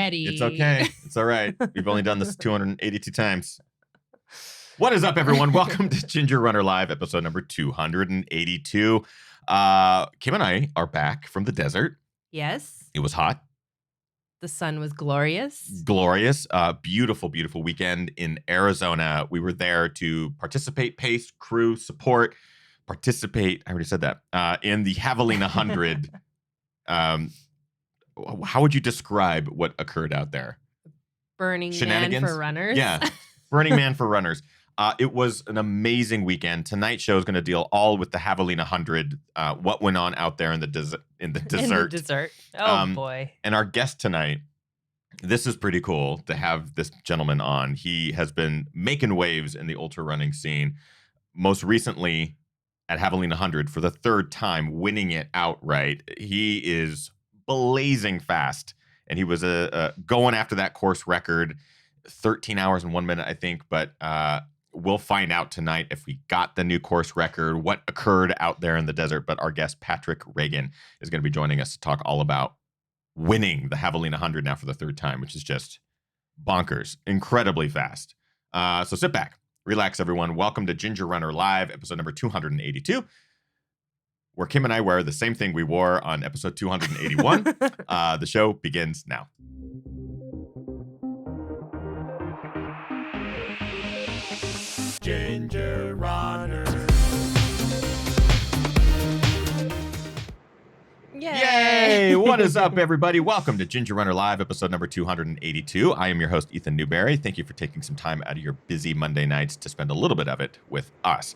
already. It's okay. It's all right. We've only done this 282 times. What is up, everyone? Welcome to Ginger Runner Live, episode number 282. Kim and I are back from the desert. Yes. It was hot. The sun was glorious. Glorious. Beautiful, beautiful weekend in Arizona. We were there to participate, pace, crew, support, participate. I already said that. In the Javelina Jundred. How would you describe what occurred out there? Burning Man for runners. Yeah. Burning Man for runners. It was an amazing weekend. Tonight's show is going to deal all with the Javelina Jundred, what went on out there in the desert. In the desert. Oh, boy. And our guest tonight, this is pretty cool to have this gentleman on. He has been making waves in the ultra running scene. Most recently at Javelina Jundred for the third time, winning it outright. He is blazing fast. And he was going after that course record, 13 hours and 1 minute, I think. But we'll find out tonight if we got the new course record, what occurred out there in the desert. But our guest, Patrick Reagan, is going to be joining us to talk all about winning the Javelina Jundred now for the third time, which is just bonkers, incredibly fast. So sit back, relax, everyone. Welcome to Ginger Runner Live, episode number 282. Where Kim and I wear the same thing we wore on episode 281. The show begins now. Ginger Runner. Yay! What is up, everybody? Welcome to Ginger Runner Live, episode number 282. I am your host, Ethan Newberry. Thank you for taking some time out of your busy Monday nights to spend a little bit of it with us.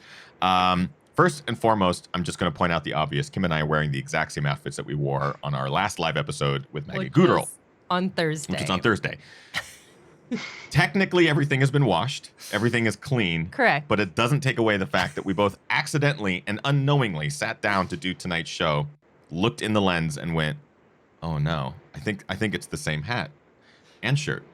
First and foremost, I'm just going to point out the obvious. Kim and I are wearing the exact same outfits that we wore on our last live episode with Maggie Gooderl. On Thursday. Which is on Thursday. Technically, everything has been washed. Everything is clean. Correct. But it doesn't take away the fact that we both accidentally and unknowingly sat down to do tonight's show, looked in the lens, and went, "Oh no, I think it's the same hat and shirt."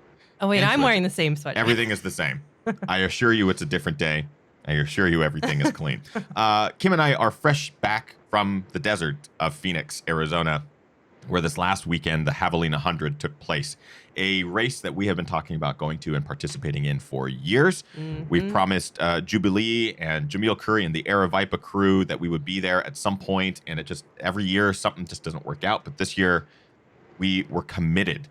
Oh wait, I'm wearing the same sweatshirt. Everything is the same. I assure you, it's a different day. I assure you, everything is clean. Kim and I are fresh back from the desert of Phoenix, Arizona, where this last weekend, the Javelina Jundred took place. A race that we have been talking about going to and participating in for years. Mm-hmm. We've promised Jubilee and Jamil Curry and the Aravaipa crew that we would be there at some point, and it just, every year, something just doesn't work out. But this year, we were committed.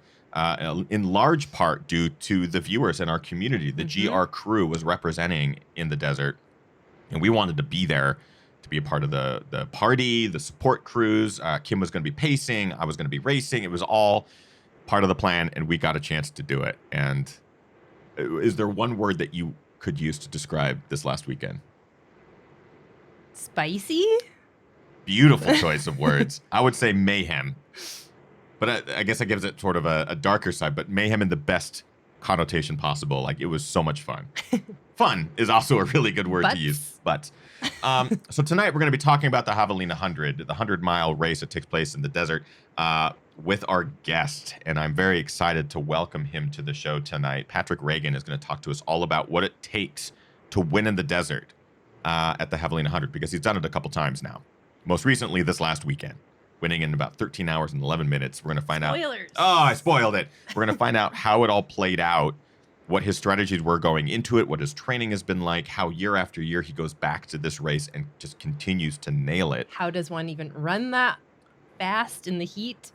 In large part due to the viewers in our community. The GR crew was representing in the desert, and we wanted to be there to be a part of the party, the support crews. Kim was going to be pacing. I was going to be racing. It was all part of the plan, and we got a chance to do it. And is there one word that you could use to describe this last weekend? Spicy? Beautiful choice of words. I would say mayhem. But I guess that gives it sort of a darker side, but mayhem in the best connotation possible. Like, it was so much fun. Fun is also a really good word to use. But so tonight we're going to be talking about the Javelina Jundred, the 100-mile race that takes place in the desert with our guest. And I'm very excited to welcome him to the show tonight. Patrick Reagan is going to talk to us all about what it takes to win in the desert at the Javelina Jundred, because he's done it a couple times now. Most recently this last weekend. Winning in about 13 hours and 11 minutes. We're going to find out. Spoilers. Oh, I spoiled it. We're going to find out how it all played out, what his strategies were going into it, what his training has been like, how year after year he goes back to this race and just continues to nail it. How does one even run that fast in the heat?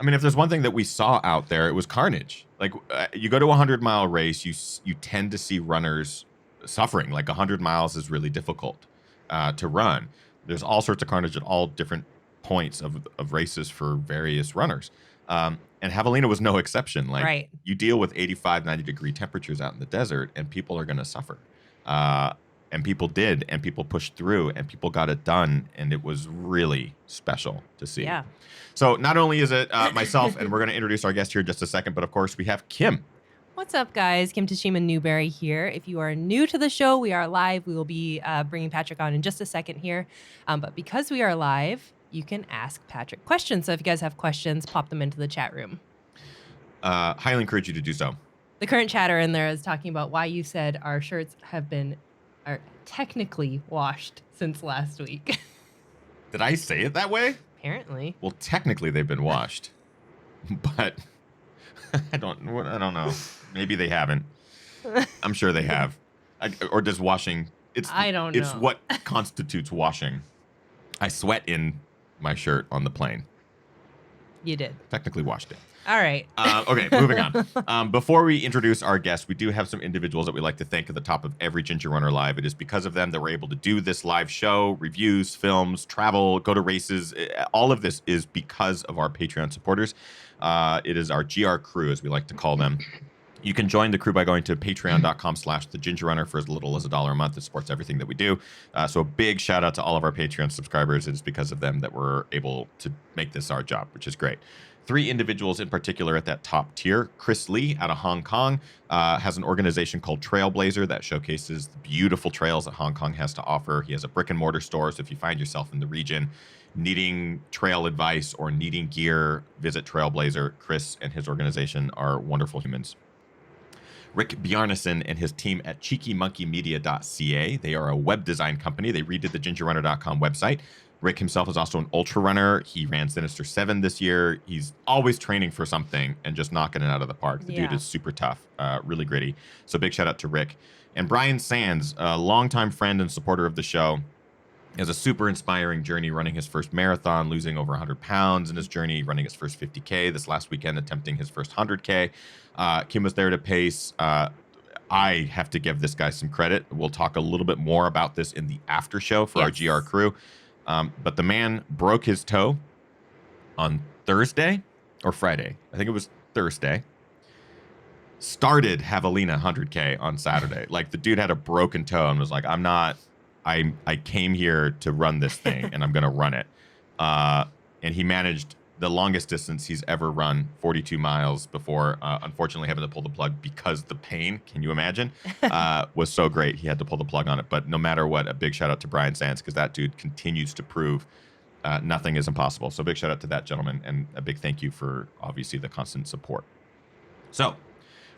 I mean, if there's one thing that we saw out there, it was carnage. Like, you go to a 100-mile race, you tend to see runners suffering. Like, 100 miles is really difficult to run. There's all sorts of carnage at all different points of races for various runners. And Javelina was no exception. Like, you deal with 85, 90 degree temperatures out in the desert, and people are going to suffer. And people did, and people pushed through, and people got it done. And it was really special to see. Yeah. So not only is it myself, and we're going to introduce our guest here in just a second, but of course we have Kim. What's up, guys? Kim Tashima Newberry here. If you are new to the show, we are live. We will be bringing Patrick on in just a second here. But because we are live, you can ask Patrick questions. So if you guys have questions, pop them into the chat room. Highly encourage you to do so. The current chatter in there is talking about why you said our shirts are technically washed since last week. Did I say it that way? Apparently. Well, technically they've been washed, but I don't know. Maybe they haven't. I'm sure they have. Or does washing? I don't It's know. what constitutes washing. I sweat in my shirt on the plane. You did. Technically washed it. All right. Okay, moving on. Before we introduce our guests, we do have some individuals that we like to thank at the top of every Ginger Runner Live. It is because of them that we're able to do this live show, reviews, films, travel, go to races. All of this is because of our Patreon supporters. It is our GR crew, as we like to call them. You can join the crew by going to patreon.com/thegingerrunner for as little as $1 a month. It supports everything that we do. So a big shout out to all of our Patreon subscribers. It is because of them that we're able to make this our job, which is great. 3 individuals in particular at that top tier. Chris Lee out of Hong Kong has an organization called Trailblazer that showcases the beautiful trails that Hong Kong has to offer. He has a brick and mortar store. So if you find yourself in the region needing trail advice or needing gear, visit Trailblazer. Chris and his organization are wonderful humans. Rick Bjarnason and his team at cheekymonkeymedia.ca. They are a web design company. They redid the gingerrunner.com website. Rick himself is also an ultra runner. He ran Sinister 7 this year. He's always training for something and just knocking it out of the park. The dude is super tough, really gritty. So big shout out to Rick. And Brian Sands, a longtime friend and supporter of the show, has a super inspiring journey running his first marathon, losing over 100 pounds in his journey, running his first 50K this last weekend, attempting his first 100K. Kim was there to pace. I have to give this guy some credit. We'll talk a little bit more about this in the after show for our GR crew. But the man broke his toe on Thursday or Friday. I think it was Thursday. Started Javelina 100K on Saturday. Like the dude had a broken toe and was like, I came here to run this thing and I'm going to run it. And he managed the longest distance he's ever run, 42 miles before, unfortunately having to pull the plug because the pain, can you imagine, was so great. He had to pull the plug on it. But no matter what, a big shout out to Brian Sands because that dude continues to prove nothing is impossible. So big shout out to that gentleman and a big thank you for obviously the constant support. So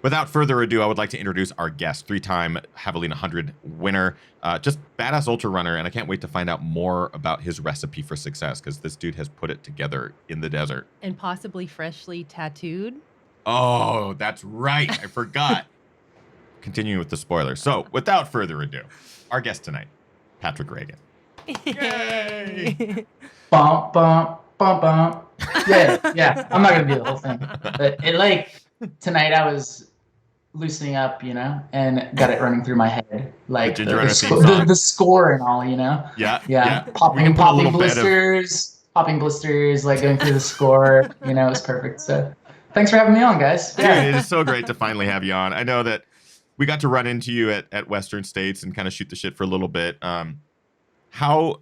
without further ado, I would like to introduce our guest, 3-time Javelina 100 winner, just badass ultra runner, and I can't wait to find out more about his recipe for success because this dude has put it together in the desert. And possibly freshly tattooed. Oh, that's right. I forgot. Continuing with the spoilers. So without further ado, our guest tonight, Patrick Reagan. Yay! Bump, bump, bump, bump. Yeah. I'm not going to do the whole thing. But tonight I was loosening up, and got it running through my head, like the score and all, Yeah. Popping blisters, like going through the score, it was perfect. So thanks for having me on, guys. Dude, it is so great to finally have you on. I know that we got to run into you at Western States and kind of shoot the shit for a little bit. How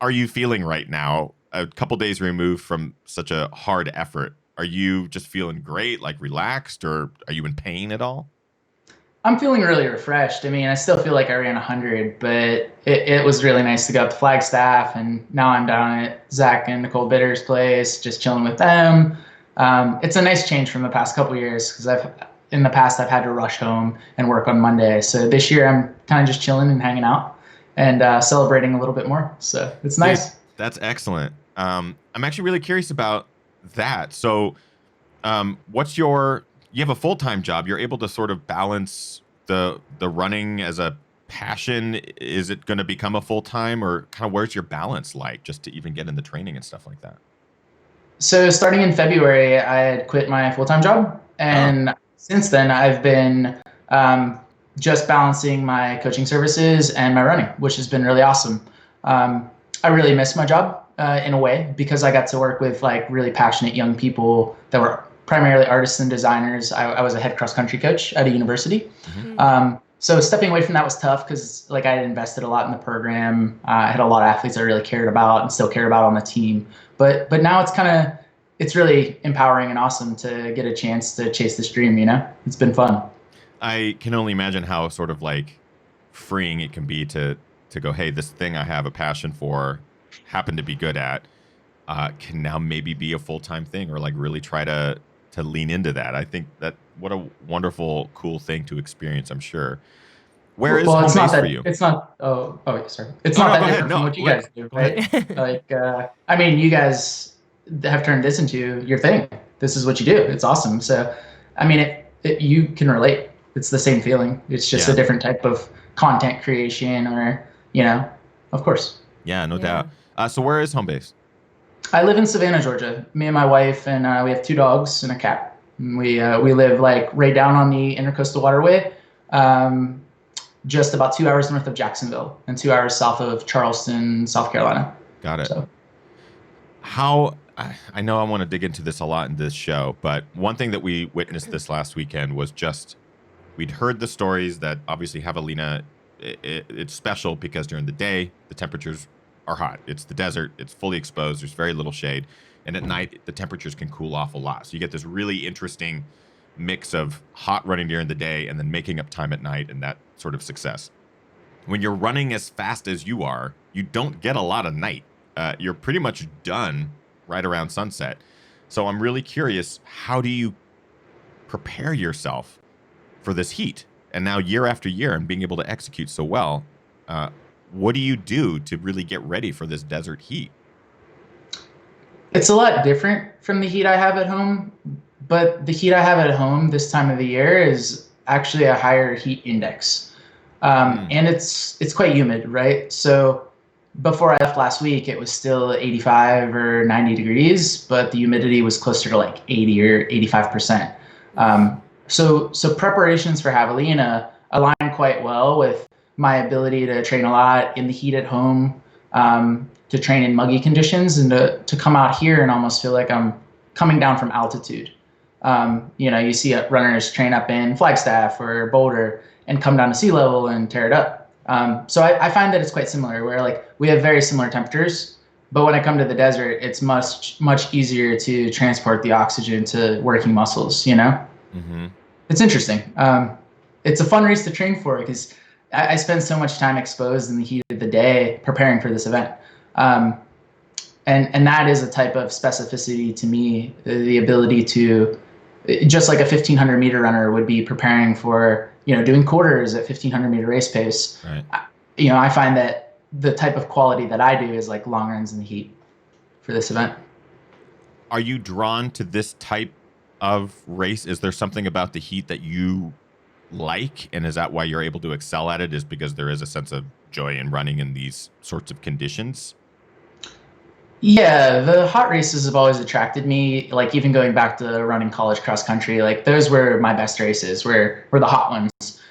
are you feeling right now? A couple days removed from such a hard effort. Are you just feeling great, like relaxed, or are you in pain at all? I'm feeling really refreshed. I mean, I still feel like I ran 100, but it was really nice to go up to Flagstaff, and now I'm down at Zach and Nicole Bitter's place, just chilling with them. It's a nice change from the past couple years because in the past I've had to rush home and work on Monday. So this year I'm kind of just chilling and hanging out and celebrating a little bit more. So it's nice. Dude, that's excellent. I'm actually really curious about that. So you have a full-time job. You're able to sort of balance the running as a passion. Is it going to become a full-time, or kind of where's your balance like just to even get in the training and stuff like that? So starting in February, I had quit my full-time job. And since then I've been just balancing my coaching services and my running, which has been really awesome. I really miss my job. In a way, because I got to work with like really passionate young people that were primarily artists and designers. I was a head cross country coach at a university. Mm-hmm. So stepping away from that was tough because like I had invested a lot in the program. I had a lot of athletes I really cared about and still care about on the team. But now it's really empowering and awesome to get a chance to chase this dream, It's been fun. I can only imagine how sort of like freeing it can be to go, hey, this thing I have a passion for, happen to be good at, can now maybe be a full-time thing, or like really try to lean into that. I think that what a wonderful, cool thing to experience, I'm sure. Where is home base for you? It's not, sorry. It's not that different from what you guys do, right? Like, I mean, you guys have turned this into your thing. this is what you do. It's awesome. So, I mean, you can relate. It's the same feeling. It's just a different type of content creation, or, of course. Yeah, no doubt. So where is home base? I live in Savannah, Georgia. Me and my wife, and we have 2 dogs and a cat. And we live like right down on the Intercoastal Waterway, just about 2 hours north of Jacksonville and 2 hours south of Charleston, South Carolina. Got it. So. I know I want to dig into this a lot in this show, but one thing that we witnessed this last weekend was just, we'd heard the stories that obviously Javelina, it's special because during the day, the temperatures are hot. It's the desert. It's fully exposed. There's very little shade. And at night, the temperatures can cool off a lot. So you get this really interesting mix of hot running during the day and then making up time at night, and that sort of success. When you're running as fast as you are, you don't get a lot of night. You're pretty much done right around sunset. So I'm really curious, how do you prepare yourself for this heat? And now year after year, and being able to execute so well, what do you do to really get ready for this desert heat? It's a lot different from the heat I have at home, but the heat I have at home this time of the year is actually a higher heat index. And it's quite humid, right? So before I left last week, it was still 85 or 90 degrees, but the humidity was closer to like 80 or 85%. So preparations for Javelina align quite well with my ability to train a lot in the heat at home, to train in muggy conditions, and to come out here and almost feel like I'm coming down from altitude. You see runners train up in Flagstaff or Boulder and come down to sea level and tear it up. So I find that it's quite similar, where like we have very similar temperatures, but when I come to the desert, it's much easier to transport the oxygen to working muscles, Mm-hmm. It's interesting. It's a fun race to train for because I spend so much time exposed in the heat of the day preparing for this event. And that is a type of specificity to me, the ability to, just like a 1,500 meter runner would be preparing for, doing quarters at 1,500 meter race pace. Right. I find that the type of quality that I do is like long runs in the heat for this event. Are you drawn to this type of race? Is there something about the heat that you like, and is that why you're able to excel at it, is because there is a sense of joy in running in these sorts of conditions? Yeah, the hot races have always attracted me. Like even going back to running college cross country, like those were my best races, were the hot ones.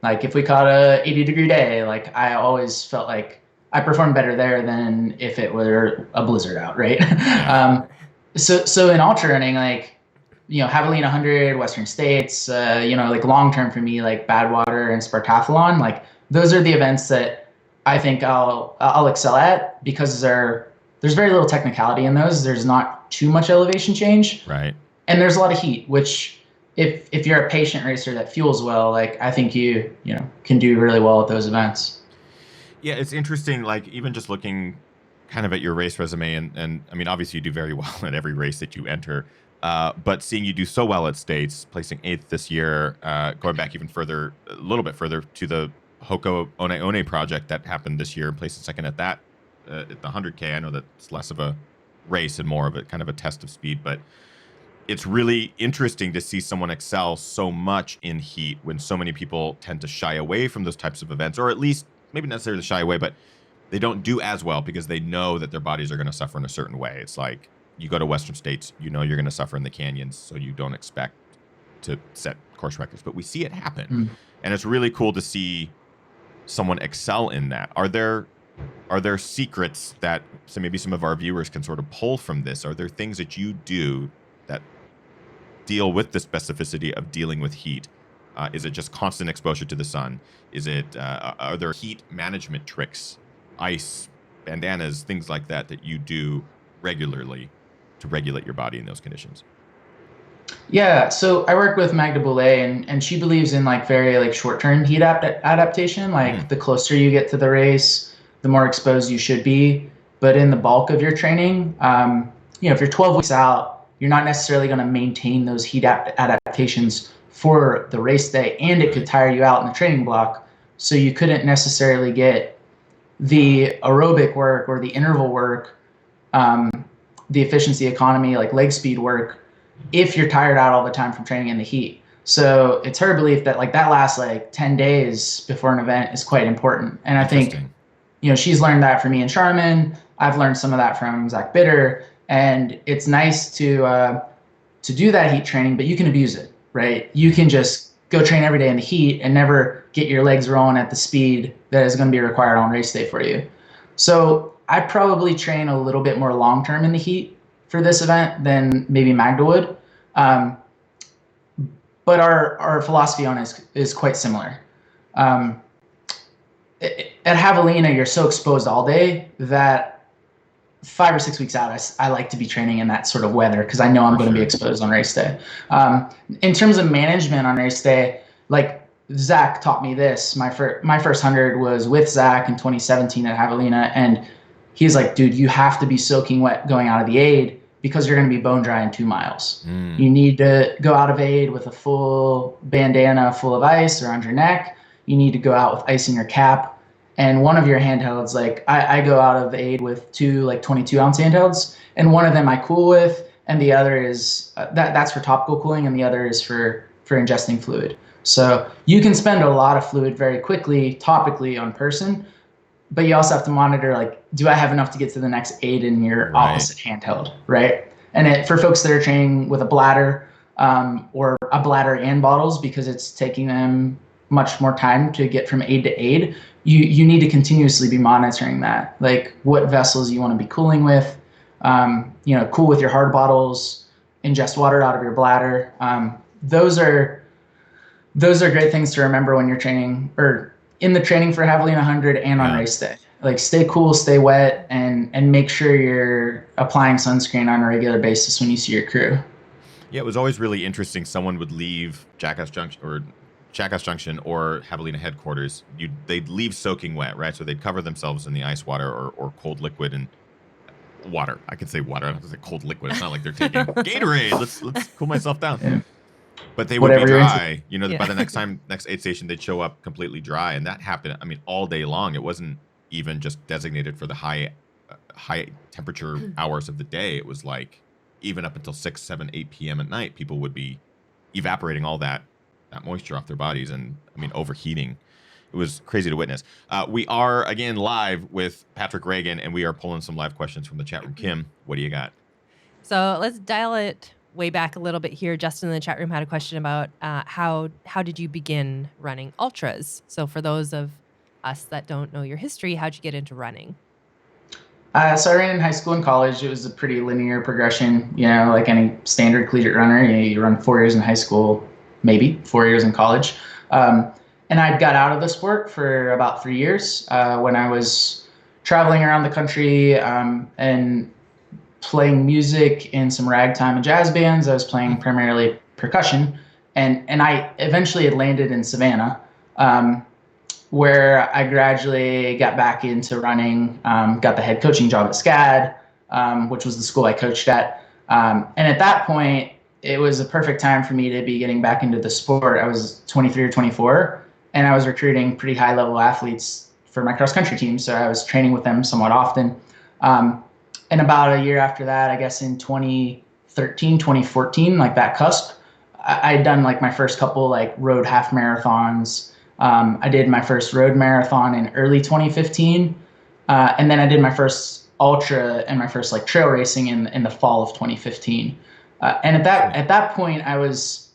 Like if we caught a 80-degree day, like I always felt like I performed better there than if it were a blizzard out, right? Yeah. So in ultra running, like, Javelina Jundred, Western States, like long term for me, like Badwater and Spartathlon, like those are the events that I think I'll excel at, because there's very little technicality in those. There's not too much elevation change. Right. And there's a lot of heat, which if you're a patient racer that fuels well, like I think you can do really well at those events. Yeah, it's interesting, like even just looking kind of at your race resume, and I mean, obviously you do very well at every race that you enter, but seeing you do so well at States, placing 8th this year, going back even further, a little bit further to the Hoko One One project that happened this year, placing second at that, at the 100K. I know that's less of a race and more of a kind of a test of speed, but it's really interesting to see someone excel so much in heat when so many people tend to shy away from those types of events, or at least maybe not necessarily shy away, but they don't do as well because they know that their bodies are going to suffer in a certain way. It's like you go to Western States, you're going to suffer in the canyons, so you don't expect to set course records, but we see it happen. And it's really cool to see someone excel in that. Are there secrets that maybe some of our viewers can sort of pull from this? Are there things that you do that deal with the specificity of dealing with heat? Is it just constant exposure to the sun? Is it are there heat management tricks, ice, bandanas, things like that you do regularly to regulate your body in those conditions? Yeah, so I work with Magda Boulay, and she believes in like very like short-term heat adaptation. Like the closer you get to the race, the more exposed you should be. But in the bulk of your training, if you're 12 weeks out, you're not necessarily going to maintain those heat adaptations for the race day, and it could tire you out in the training block. So you couldn't necessarily get the aerobic work or the interval work, the efficiency economy, like leg speed work if you're tired out all the time from training in the heat. So it's her belief that like that last like 10 days before an event is quite important. And I think, she's learned that from me and Charmin. I've learned some of that from Zach Bitter. And it's nice to do that heat training, but you can abuse it, right? You can just go train every day in the heat and never get your legs rolling at the speed that is going to be required on race day for you. So I probably train a little bit more long-term in the heat for this event than maybe Magda would. But our philosophy on it is quite similar. At Javelina, you're so exposed all day that 5 or 6 weeks out, I like to be training in that sort of weather because I know I'm going to be exposed on race day. In terms of management on race day, like Zach taught me this. My first 100 was with Zach in 2017 at Javelina, and he's like, dude, you have to be soaking wet going out of the aid because you're going to be bone dry in 2 miles. You need to go out of aid with a full bandana full of ice around your neck. You need to go out with ice in your cap. And one of your handhelds, like I go out of aid with 2 like 22-ounce handhelds, and one of them I cool with, and the other is that's for topical cooling, and the other is for ingesting fluid. So you can spend a lot of fluid very quickly topically on person, but you also have to monitor, like, do I have enough to get to the next aid in your opposite handheld, right? And for folks that are training with a bladder or a bladder and bottles, because it's taking them much more time to get from aid to aid, you need to continuously be monitoring that, like what vessels you want to be cooling with, cool with your hard bottles, ingest water out of your bladder. Those are great things to remember when you're training or in the training for Javelina 100 and on race day. Like stay cool, stay wet, and make sure you're applying sunscreen on a regular basis when you see your crew. Yeah, it was always really interesting. Someone would leave Jackass Junction or Javelina headquarters. They'd leave soaking wet, right? So they'd cover themselves in the ice water or cold liquid and water. I can say water. I don't have to say cold liquid. It's not like they're taking Gatorade. Let's cool myself down. Yeah. But they would be dry, by the next aid station, they'd show up completely dry. And that happened, all day long. It wasn't even just designated for the high temperature hours of the day. It was like even up until 6, 7, 8 p.m. at night, people would be evaporating all that moisture off their bodies and, overheating. It was crazy to witness. We are, again, live with Patrick Reagan, and we are pulling some live questions from the chat room. Kim, what do you got? So let's dial it way back a little bit here. Justin in the chat room had a question about how did you begin running ultras? So for those of us that don't know your history, how'd you get into running? So I ran in high school and college. It was a pretty linear progression, like any standard collegiate runner. You run 4 years in high school, maybe 4 years in college. And I got out of the sport for about 3 years when I was traveling around the country and playing music in some ragtime and jazz bands. I was playing primarily percussion, and I eventually had landed in Savannah, where I gradually got back into running, got the head coaching job at SCAD, which was the school I coached at. And at that point, it was a perfect time for me to be getting back into the sport. I was 23 or 24, and I was recruiting pretty high-level athletes for my cross-country team, so I was training with them somewhat often. And about a year after that, I guess in 2013, 2014, like that cusp, I had done like my first couple like road half marathons. I did my first road marathon in early 2015. And then I did my first ultra and my first like trail racing in the fall of 2015. And at that point, I was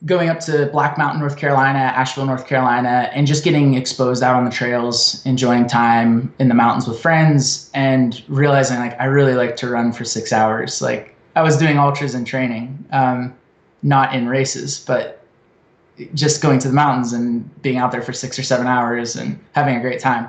going up to Black Mountain, North Carolina, Asheville, North Carolina, and just getting exposed out on the trails, enjoying time in the mountains with friends, and realizing like I really like to run for 6 hours. Like I was doing ultras in training, not in races, but just going to the mountains and being out there for 6 or 7 hours and having a great time.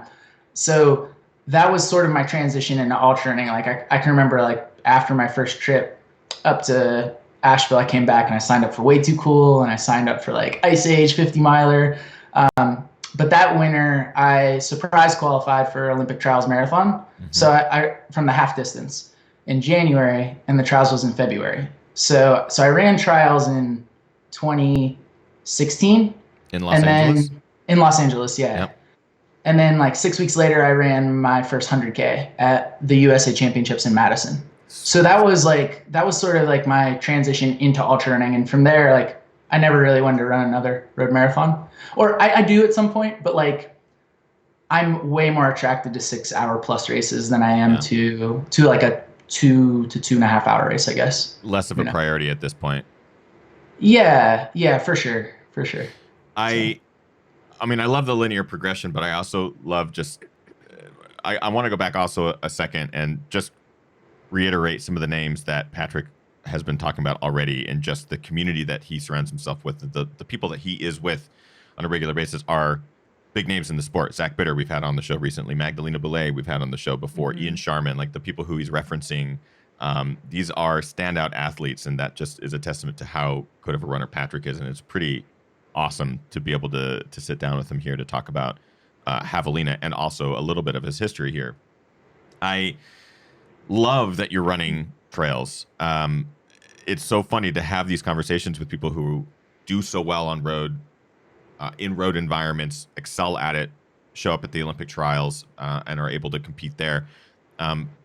So that was sort of my transition into ultra running. Like I can remember like after my first trip up to Asheville, I came back and I signed up for Way Too Cool, and I signed up for like Ice Age 50 miler. But that winter, I surprise qualified for Olympic Trials Marathon. Mm-hmm. So I from the half distance in January, and the trials was in February. So I ran trials in 2016 in Los Angeles. In Los Angeles, yeah. Yep. And then like 6 weeks later, I ran my first 100K at the USA Championships in Madison. So that was sort of like my transition into ultra running, and from there, like I never really wanted to run another road marathon, or I do at some point, but like I'm way more attracted to 6 hour plus races than I am to like a 2 to 2.5 hour race, I guess. Less of a priority at this point. Yeah, for sure. I mean, I love the linear progression, but I also love just. I want to go back also a second and just reiterate some of the names that Patrick has been talking about already, and just the community that he surrounds himself with. The people that he is with on a regular basis are big names in the sport. Zach Bitter, we've had on the show recently. Magdalena Boulet, we've had on the show before. Ian Sharman, like the people who he's referencing. These are standout athletes, and that just is a testament to how good of a runner Patrick is. And it's pretty awesome to be able to sit down with him here to talk about Javelina and also a little bit of his history here. I love that you're running trails. It's so funny to have these conversations with people who do so well on road, in road environments, excel at it, show up at the Olympic trials, and are able to compete there.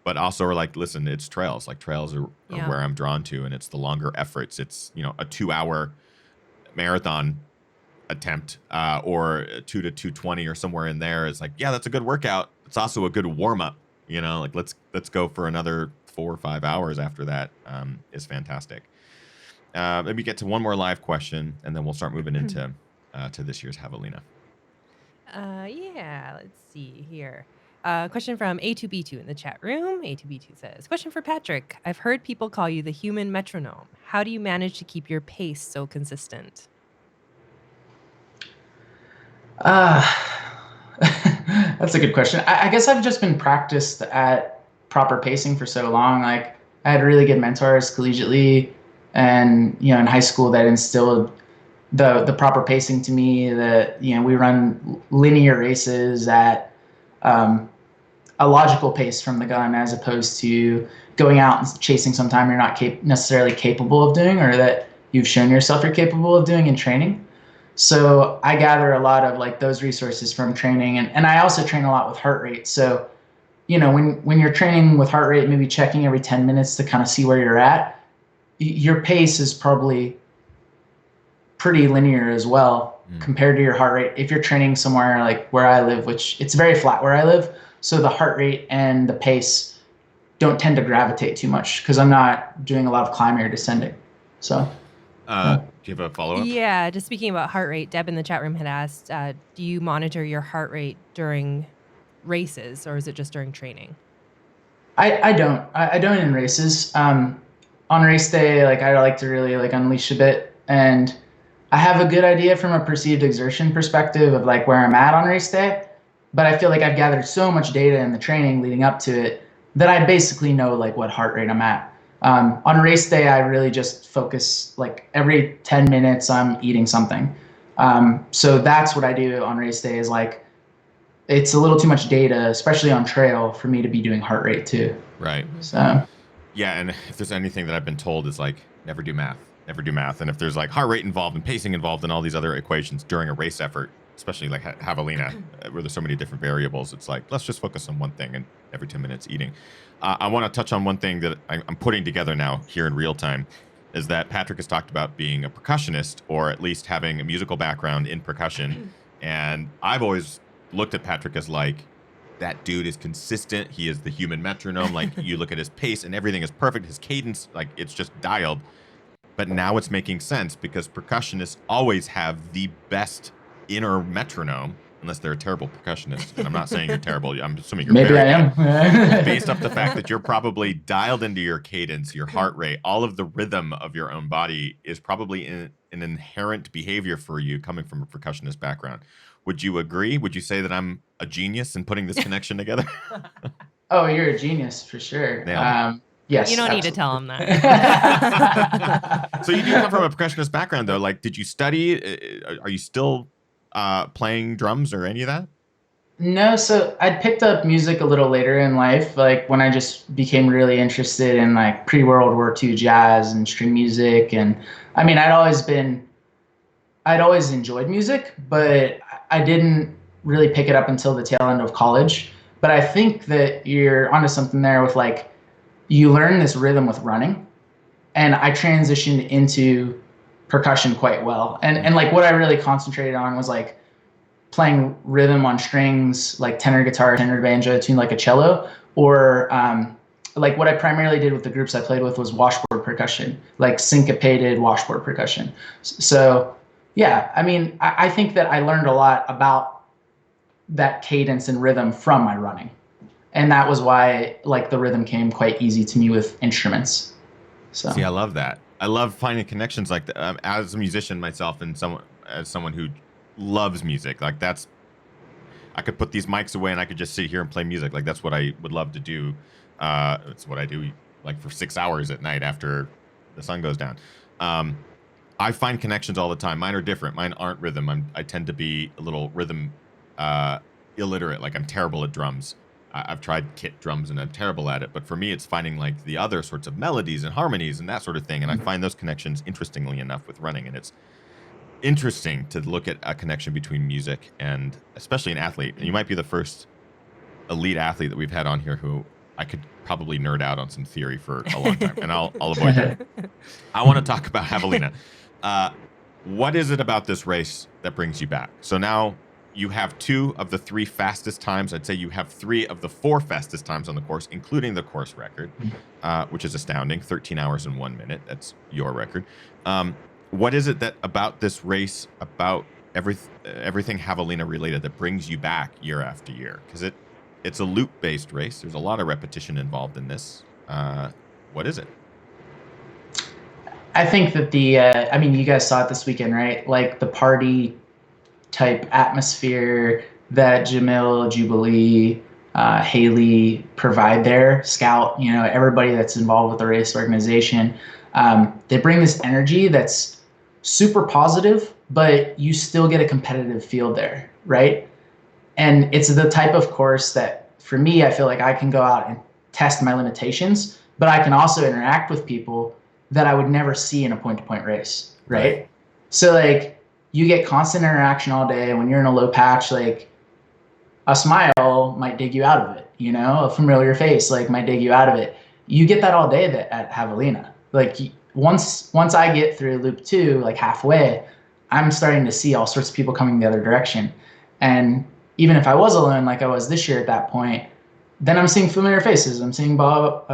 But also are like, listen, it's trails. Like trails are where I'm drawn to, and it's the longer efforts. It's, a 2-hour marathon attempt, or 2 to 2:20 or somewhere in there. It's like, yeah, that's a good workout. It's also a good warm up. Like let's go for another 4 or 5 hours after that. Is fantastic. Maybe get to one more live question, and then we'll start moving into to this year's Javelina. Let's see here. Question from A2B2 in the chat room. A2B2 says, question for Patrick. I've heard people call you the human metronome. How do you manage to keep your pace so consistent? That's a good question. I guess I've just been practiced at proper pacing for so long. Like I had really good mentors collegiately, and in high school that instilled the proper pacing to me. That we run linear races at a logical pace from the gun, as opposed to going out and chasing some time you're not necessarily capable of doing, or that you've shown yourself you're capable of doing in training. So I gather a lot of like those resources from training, and I also train a lot with heart rate. So, when you're training with heart rate, maybe checking every 10 minutes to kind of see where you're at, your pace is probably pretty linear as well compared to your heart rate. If you're training somewhere like where I live, which it's very flat where I live, so the heart rate and the pace don't tend to gravitate too much because I'm not doing a lot of climbing or descending. So. Do you have a follow-up? Yeah, just speaking about heart rate, Deb in the chat room had asked, do you monitor your heart rate during races, or is it just during training? I don't. I don't in races. On race day, like I like to really like unleash a bit, and I have a good idea from a perceived exertion perspective of like where I'm at on race day, but I feel like I've gathered so much data in the training leading up to it that I basically know like what heart rate I'm at. On race day, I really just focus like every 10 minutes I'm eating something. So that's what I do on race day is like, it's a little too much data, especially on trail, for me to be doing heart rate too. Right. So. Yeah, and if there's anything that I've been told is like, never do math. And if there's like heart rate involved and pacing involved and all these other equations during a race effort, especially like Javelina, where there's so many different variables, it's like, let's just focus on one thing and every 10 minutes eating. I want to touch on one thing that I'm putting together now here in real time, is that Patrick has talked about being a percussionist, or at least having a musical background in percussion. And I've always looked at Patrick as like, that dude is consistent. He is the human metronome. Like you look at his pace and everything is perfect. His cadence, like it's just dialed. But now it's making sense because percussionists always have the best inner metronome, unless they're a terrible percussionist. And I'm not saying you're terrible. I'm assuming you're Maybe very I am. based off the fact that you're probably dialed into your cadence, your heart rate, all of the rhythm of your own body is probably an inherent behavior for you coming from a percussionist background. Would you agree? Would you say that I'm a genius in putting this connection together? Oh, you're a genius for sure. Yes. You don't need to tell him that. So you do come from a percussionist background, though. Like, did you study? Are you still playing drums or any of that? No, so I picked up music a little later in life, like when I just became really interested in like pre-World War II jazz and string music. And I mean, I'd always enjoyed music, but I didn't really pick it up until the tail end of college. But I think that you're onto something there with like you learn this rhythm with running, and I transitioned into percussion quite well. And like what I really concentrated on was like playing rhythm on strings, like tenor guitar, tenor banjo, tuned like a cello, or like what I primarily did with the groups I played with was washboard percussion, like syncopated washboard percussion. So yeah, I mean, I think that I learned a lot about that cadence and rhythm from my running. And that was why like the rhythm came quite easy to me with instruments. So See, I love that. I love finding connections like that. As a musician myself, and someone who loves music, like that's, I could put these mics away and I could just sit here and play music. Like that's what I would love to do. It's what I do like for 6 hours at night after the sun goes down. I find connections all the time. Mine are different. Mine aren't rhythm. I tend to be a little rhythm illiterate. Like I'm terrible at drums. I've tried kit drums and I'm terrible at it. But for me, it's finding like the other sorts of melodies and harmonies and that sort of thing. And I find those connections interestingly enough with running. And it's interesting to look at a connection between music and especially an athlete. And you might be the first elite athlete that we've had on here who I could probably nerd out on some theory for a long time. And I'll avoid that. I want to talk about Javelina. What is it about this race that brings you back? So now you have 2 of the 3 fastest times. I'd say you have 3 of the 4 fastest times on the course, including the course record, which is astounding. 13 hours and 1 minute. That's your record. What is it that about this race, about everything Javelina related, that brings you back year after year? Because it's a loop-based race. There's a lot of repetition involved in this. What is it? I think that I mean, you guys saw it this weekend, right? Like the party type atmosphere that Jamil, Jubilee, Haley provide there, Scout, you know, everybody that's involved with the race organization. They bring this energy that's super positive, but you still get a competitive feel there, right? And it's the type of course that, for me, I feel like I can go out and test my limitations, but I can also interact with people that I would never see in a point-to-point race, right? So like you get constant interaction all day. When you're in a low patch, like a smile might dig you out of it, you know, a familiar face like might dig you out of it. You get that all day at Javelina. Like once I get through loop 2, like halfway, I'm starting to see all sorts of people coming the other direction. And even if I was alone, like I was this year at that point, then I'm seeing familiar faces. I'm seeing Bob,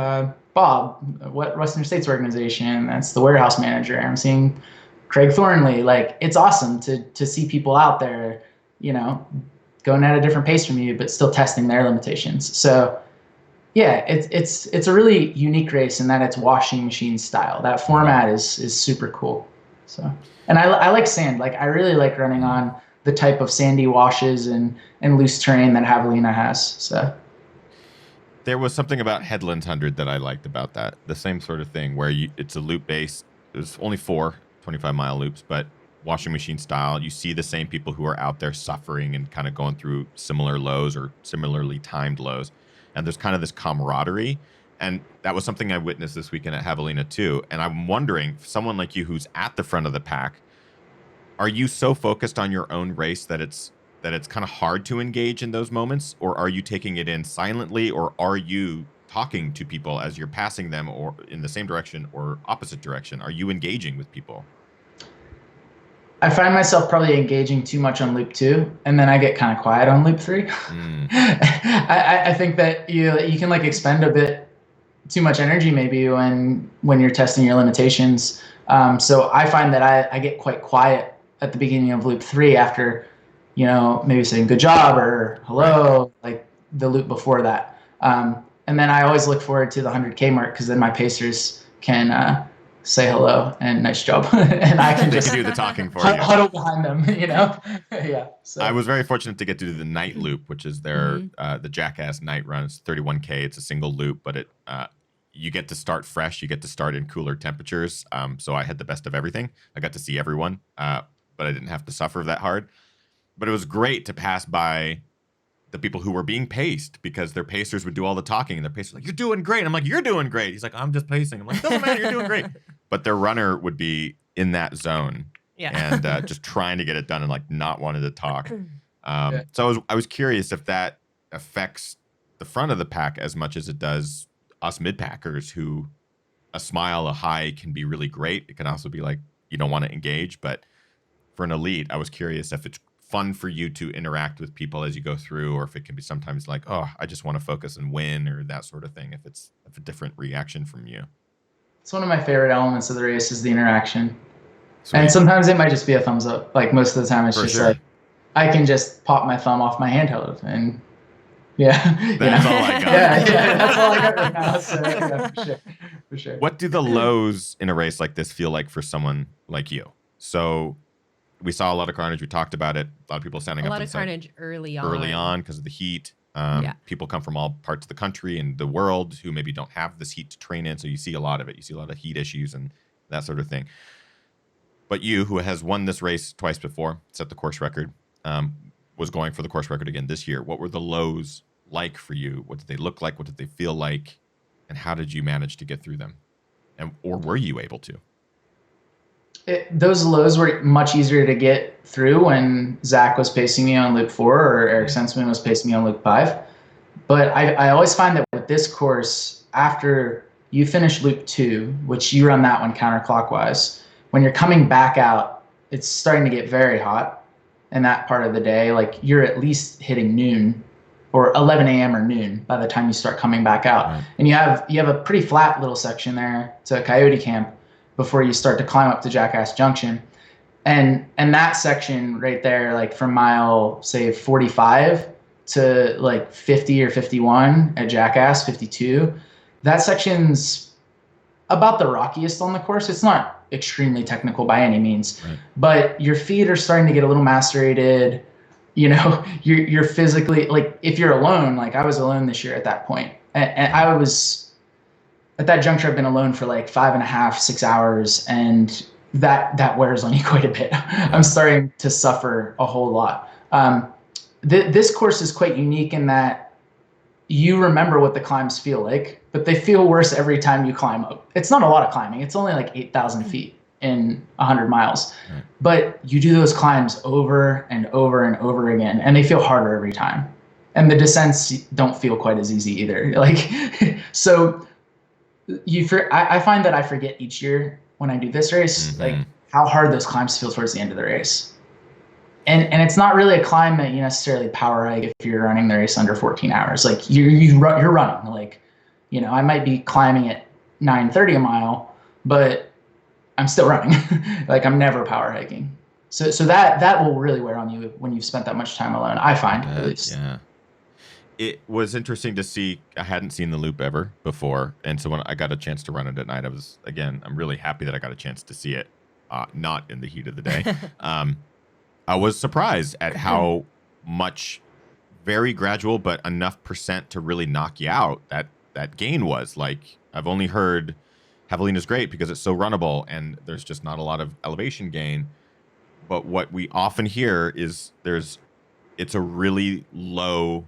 what Western States organization? That's the warehouse manager. I'm seeing Craig Thornley. Like it's awesome to see people out there, you know, going at a different pace from you, but still testing their limitations. So yeah, it's a really unique race in that it's washing machine style. That format is super cool. So, and I like sand. Like I really like running on the type of sandy washes and loose terrain that Javelina has. So there was something about Headlands 100 that I liked about that. The same sort of thing where it's a loop base. There's only 4 25-mile loops, but washing machine style. You see the same people who are out there suffering and kind of going through similar lows or similarly timed lows. And there's kind of this camaraderie. And that was something I witnessed this weekend at Javelina too. And I'm wondering, someone like you who's at the front of the pack, are you so focused on your own race that it's kind of hard to engage in those moments? Or are you taking it in silently? Or are you talking to people as you're passing them, or in the same direction or opposite direction? Are you engaging with people? I find myself probably engaging too much on loop 2, and then I get kind of quiet on loop 3. I think that you can like expend a bit too much energy maybe when you're testing your limitations. So I find that I get quite quiet at the beginning of loop 3 after, you know, maybe saying good job or hello, like the loop before that. And then I always look forward to the 100K mark, because then my pacers can say hello and nice job, and I can just do the talking for you. Huddle behind them, you know. Yeah. So I was very fortunate to get to do the night loop, which is their the Jackass night run. It's 31K. It's a single loop, but you get to start fresh. You get to start in cooler temperatures. So I had the best of everything. I got to see everyone, but I didn't have to suffer that hard. But it was great to pass by the people who were being paced, because their pacers would do all the talking, and their pacers were like, "You're doing great." I'm like, "You're doing great." He's like, "I'm just pacing." I'm like, "Doesn't matter, you're doing great." But their runner would be in that zone, and just trying to get it done and like not wanting to talk. So I was curious if that affects the front of the pack as much as it does us mid-packers who a smile, a hi can be really great. It can also be like you don't want to engage. But for an elite, I was curious if it's fun for you to interact with people as you go through, or if it can be sometimes like, oh, I just want to focus and win, or that sort of thing. If it's a different reaction from you. It's one of my favorite elements of the race is the interaction. Sweet. And sometimes it might just be a thumbs up. Like most of the time, it's For just sure. like I can just pop my thumb off my handheld and yeah. That's all I got. Yeah, that's all I got right now. So yeah, for sure. What do the lows in a race like this feel like for someone like you? So we saw a lot of carnage. We talked about it. A lot of people standing A up. lot and of saying, carnage early on because of the heat. Yeah. People come from all parts of the country and the world who maybe don't have this heat to train in. So you see a lot of it. You see a lot of heat issues and that sort of thing. But you, who has won this race twice before, set the course record, was going for the course record again this year. What were the lows like for you? What did they look like? What did they feel like? And how did you manage to get through them? Or were you able to? Those lows were much easier to get through when Zach was pacing me on loop 4 or Eric Sensman was pacing me on loop 5. But I always find that with this course, after you finish loop 2, which you run that one counterclockwise, when you're coming back out, it's starting to get very hot in that part of the day. Like you're at least hitting noon or 11 a.m. or noon by the time you start coming back out. Right. And you have a pretty flat little section there to Coyote Camp before you start to climb up to Jackass Junction. And that section right there, like from mile, say 45 to like 50 or 51 at Jackass, 52, that section's about the rockiest on the course. It's not extremely technical by any means, right. But your feet are starting to get a little macerated. You know, you're physically, like if you're alone, like I was alone this year at that point. And I was, at that juncture, I've been alone for like 5.5, 6 hours, and that wears on you quite a bit. I'm starting to suffer a whole lot. This course is quite unique in that you remember what the climbs feel like, but they feel worse every time you climb up. It's not a lot of climbing. It's only like 8,000 feet in 100 miles. Right. But you do those climbs over and over and over again, and they feel harder every time. And the descents don't feel quite as easy either. Like, so I find that I forget each year when I do this race, like how hard those climbs feel towards the end of the race. And it's not really a climb that you necessarily power hike if you're running the race under 14 hours. Like you're running, like, you know, I might be climbing at 9:30 a mile, but I'm still running. Like I'm never power hiking. So that will really wear on you when you've spent that much time alone, I find, at least. Yeah. It was interesting to see. I hadn't seen the loop ever before. And so when I got a chance to run it at night, I'm really happy that I got a chance to see it, not in the heat of the day. I was surprised at how much very gradual, but enough percent to really knock you out that gain was. Like, I've only heard Javelina's great because it's so runnable and there's just not a lot of elevation gain. But what we often hear is it's a really low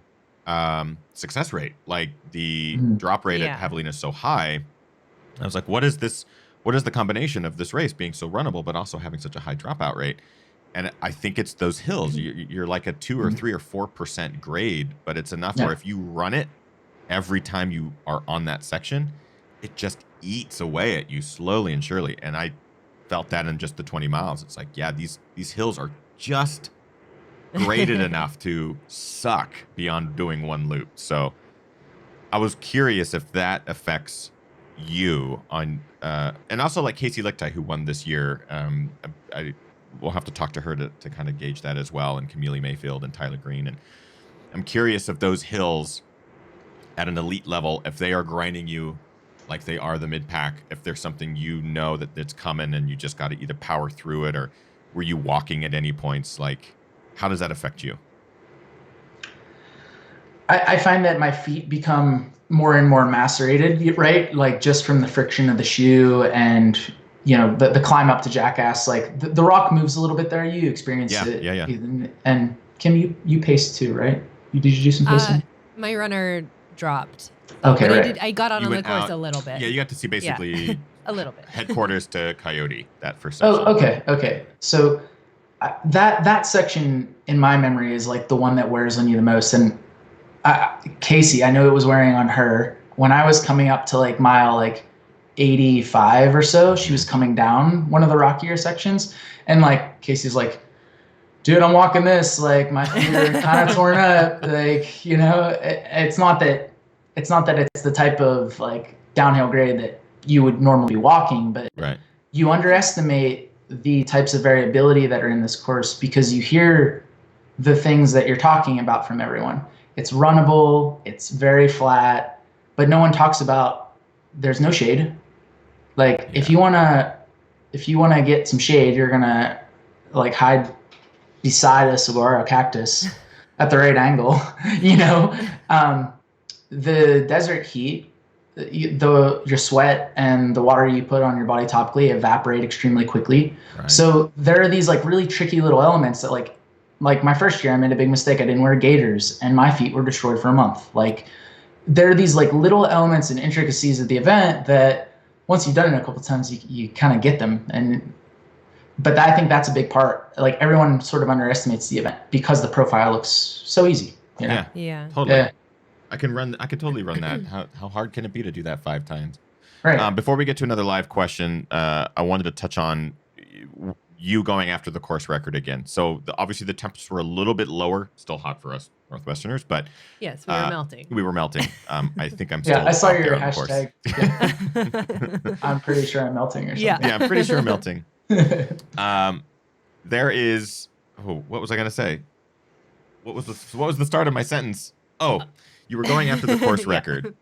success rate. Like the drop rate at Javelina is so high. I was like, what is this? What is the combination of this race being so runnable, but also having such a high dropout rate? And I think it's those hills. You're like a 2 or 3 or 4% grade, but it's enough where if you run it every time you are on that section, it just eats away at you slowly and surely. And I felt that in just the 20 miles. It's like, yeah, these hills are just graded enough to suck beyond doing one loop. So I was curious if that affects you on, and also like Casey Lichtai, who won this year. We'll have to talk to her to kind of gauge that as well, and Camille Mayfield and Tyler Green. And I'm curious if those hills at an elite level, if they are grinding you like they are the mid-pack, if there's something you know that it's coming and you just got to either power through it, or were you walking at any points? Like, how does that affect you? I find that my feet become more and more macerated, right? Like just from the friction of the shoe and, you know, the climb up to Jackass, like the rock moves a little bit there. You experienced it. Yeah. And Kim, you paced too, right? Did you do some pacing? My runner dropped. Okay, but right. I got out You on the went course out. a little bit. Yeah, you got to see basically a little bit. headquarters to Coyote, that first section. Oh, okay. So that section in my memory is like the one that wears on you the most. And Casey, I know it was wearing on her. when I was coming up to like mile like 85 or so, she was coming down one of the rockier sections, and like Casey's like, dude, I'm walking this, like my feet are kind of torn up. Like, you know, it's not that it's the type of like downhill grade that you would normally be walking, but Right. you underestimate the types of variability that are in this course because you hear the things that you're talking about from everyone. It's runnable, it's very flat, but no one talks about there's no shade. Like if you wanna get some shade, you're gonna like hide beside a saguaro cactus at the right angle. You know, the desert heat, your sweat and the water you put on your body topically evaporate extremely quickly. Right. So there are these like really tricky little elements that like my first year I made a big mistake. I didn't wear gaiters and my feet were destroyed for a month. Like there are these like little elements and intricacies of the event that once you've done it a couple of times, you kind of get them. But I think that's a big part. Like everyone sort of underestimates the event because the profile looks so easy. You know? Yeah. Totally. Yeah. I could totally run that. How hard can it be to do that 5 times? Right. Before we get to another live question, I wanted to touch on you going after the course record again. So obviously the temperatures were a little bit lower, still hot for us Northwesterners, but yes, we were melting. We were melting. I think I'm still I saw out your there on hashtag. Yeah. I'm pretty sure I'm melting or something. Yeah, I'm pretty sure I'm melting. There is. Oh, what was I gonna say? What was the start of my sentence? Oh, you were going after the course record.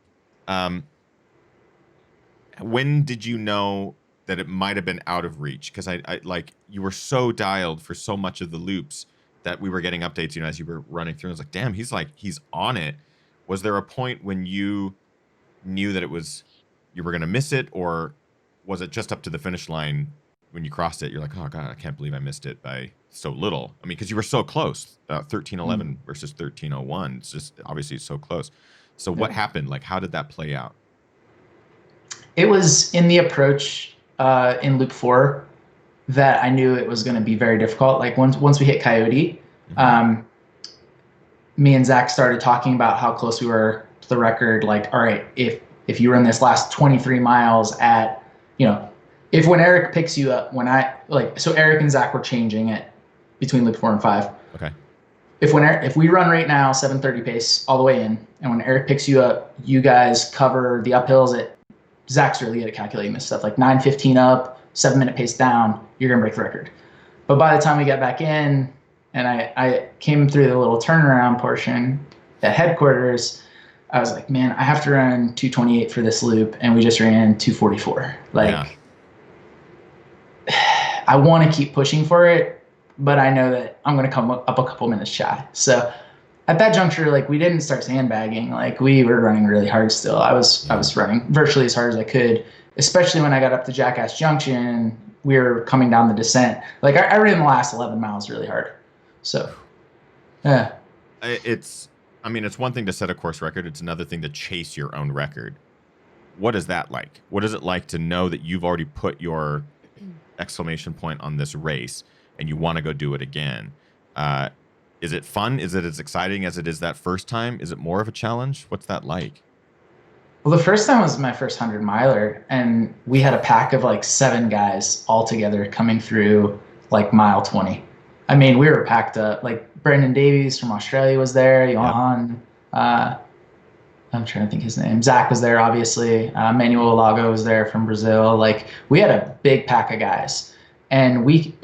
When did you know that it might have been out of reach? Because I like you were so dialed for so much of the loops that we were getting updates. You know, as you were running through, I was like, damn, he's on it. Was there a point when you knew that you were gonna miss it, or was it just up to the finish line? When you crossed it, you're like, oh God, I can't believe I missed it by so little. I mean, because you were so close, 13:11 versus 13:01. It's just obviously so close. So what happened? Like, how did that play out? It was in the approach in loop 4 that I knew it was going to be very difficult. Like once we hit Coyote, me and Zach started talking about how close we were to the record. Like, all right, if you run this last 23 miles at, you know, if when Eric picks you up, so Eric and Zach were changing it between loop 4 and 5. Okay. If we run right now 7:30 pace all the way in, and when Eric picks you up, you guys cover the uphills at, Zach's really good at calculating this stuff, like 9:15 up, 7-minute pace down, you're gonna break the record. But by the time we got back in, and I came through the little turnaround portion at headquarters, I was like, man, I have to run 2:28 for this loop, and we just ran 2:44. I want to keep pushing for it, but I know that I'm going to come up a couple minutes shy. So at that juncture, like we didn't start sandbagging. Like we were running really hard still. I was running virtually as hard as I could, especially when I got up to Jackass Junction. We were coming down the descent. Like I ran the last 11 miles really hard. So, yeah. It's one thing to set a course record. It's another thing to chase your own record. What is that like? What is it like to know that you've already put your exclamation point on this race and you want to go do it again? Is it fun? Is it as exciting as it is that first time? Is it more of a challenge? What's that like? Well, the first time was my first 100 miler, and we had a pack of like 7 guys all together coming through like mile 20. I mean, we were packed up. Like Brendan Davies from Australia was there, Johan, I'm trying to think his name. Zach was there, obviously. Manuel Lago was there from Brazil. Like we had a big pack of guys, and we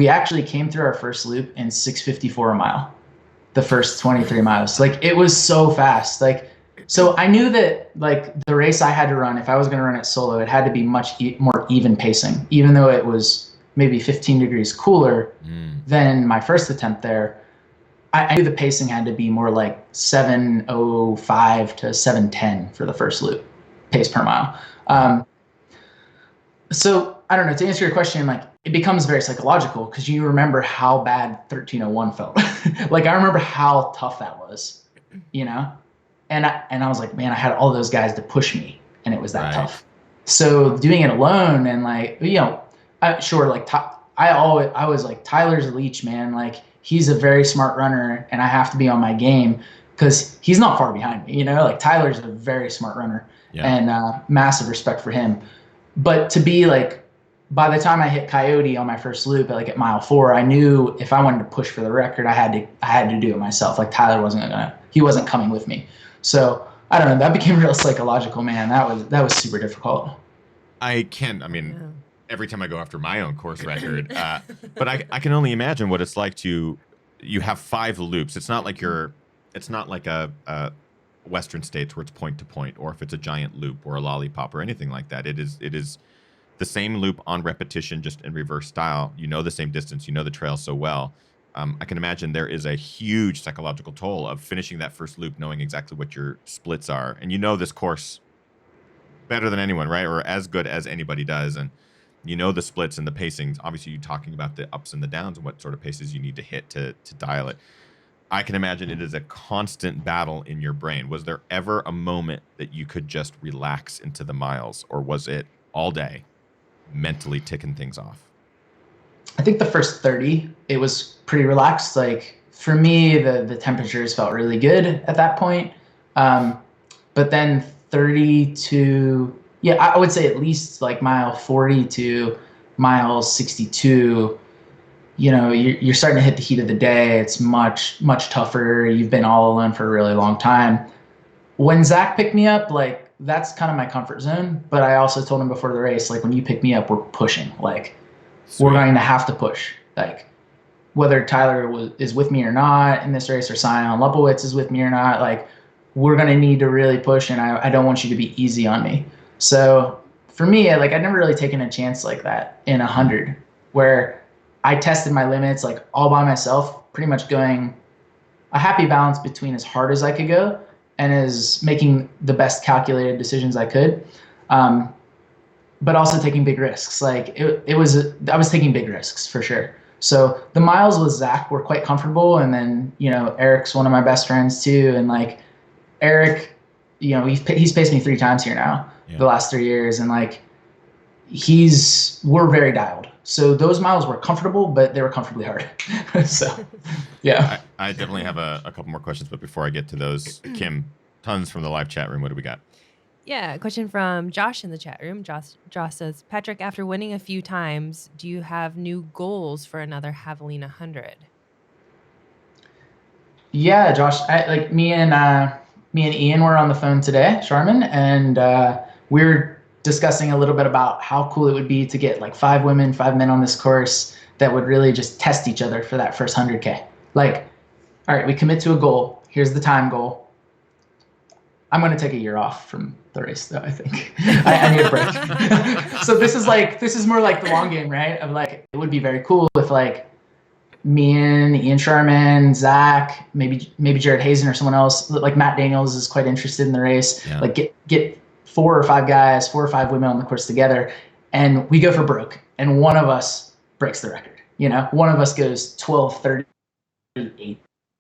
actually came through our first loop in 6:54 a mile, the first 23 miles. Like it was so fast. Like, so I knew that like the race I had to run, if I was going to run it solo, it had to be much more even pacing, even though it was maybe 15 degrees cooler than my first attempt there. I knew the pacing had to be more like 7:05 to 7:10 for the first loop, pace per mile. So I don't know, to answer your question, like it becomes very psychological because you remember how bad 13:01 felt. Like I remember how tough that was, you know? And I was like, man, I had all those guys to push me, and it was that tough. So doing it alone and like, you know, I was like, Tyler's a leech, man. Like he's a very smart runner, and I have to be on my game because he's not far behind me, you know? Like Tyler's a very smart runner. and massive respect for him. But to be like, by the time I hit Coyote on my first loop, like at mile 4, I knew if I wanted to push for the record, I had to do it myself. Like Tyler wasn't coming with me. So I don't know. That became real psychological, man. That was super difficult. Every time I go after my own course record, but I can only imagine what it's like you have 5 loops. It's not like a Western States where it's point to point, or if it's a giant loop or a lollipop or anything like that. It is the same loop on repetition, just in reverse style. You know the same distance, you know the trail so well. I can imagine there is a huge psychological toll of finishing that first loop, knowing exactly what your splits are. And you know this course better than anyone, right? Or as good as anybody does. And you know the splits and the pacings. Obviously, you're talking about the ups and the downs and what sort of paces you need to hit to dial it. I can imagine it is a constant battle in your brain. Was there ever a moment that you could just relax into the miles, or was it all day mentally ticking things off? I think the first 30, it was pretty relaxed. Like for me, the temperatures felt really good at that point. But then 30 to, I would say at least like mile 40 to mile 62, you're starting to hit the heat of the day. It's much, much tougher. You've been all alone for a really long time. When Zach picked me up, like that's kind of my comfort zone. But I also told him before the race, like when you pick me up, we're pushing. Like Sweet. We're going to have to push. Like whether Tyler is with me or not in this race, or Sion Lupowitz is with me or not, like we're going to need to really push, and I don't want you to be easy on me. So for me, I'd never really taken a chance like that in 100, where I tested my limits like all by myself, pretty much going a happy balance between as hard as I could go and as making the best calculated decisions I could. But also taking big risks. Like I was taking big risks for sure. So the miles with Zach were quite comfortable. And then, Eric's one of my best friends too. And like Eric, he's paced me 3 times here now, the last 3 years. And like, we're very dialed. So those miles were comfortable, but they were comfortably hard. So, yeah. I definitely have a couple more questions, but before I get to those, Kim, tons from the live chat room. What do we got? Yeah, a question from Josh in the chat room. Josh says, Patrick, after winning a few times, do you have new goals for another Javelina 100? Yeah, Josh. Me and Ian were on the phone today, Charmin, and we were discussing a little bit about how cool it would be to get like 5 women, 5 men on this course that would really just test each other for that first 100K. Like, all right, we commit to a goal. Here's the time goal. I'm going to take a year off from the race, though, I think. I need a break. So this is more like the long game, right? Of like, it would be very cool if like me and Ian Sharman, Zach, maybe Jared Hazen or someone else, like Matt Daniels is quite interested in the race. Yeah. Like get 4 or 5 guys, 4 or 5 women on the course together, and we go for broke, and one of us breaks the record. One of us goes 12:38.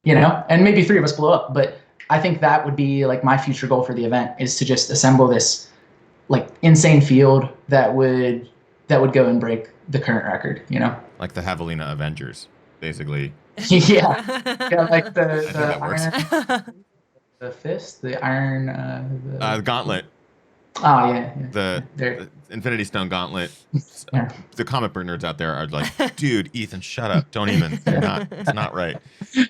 And maybe 3 of us blow up, but I think that would be like my future goal for the event, is to just assemble this like insane field that would go and break the current record, Like the Javelina Avengers, basically. Yeah, like the iron, the fist, the iron, the gauntlet. Oh yeah. The Infinity Stone gauntlet. Yeah. The comic book nerds out there are like, dude, Ethan, shut up. Don't even. It's not right.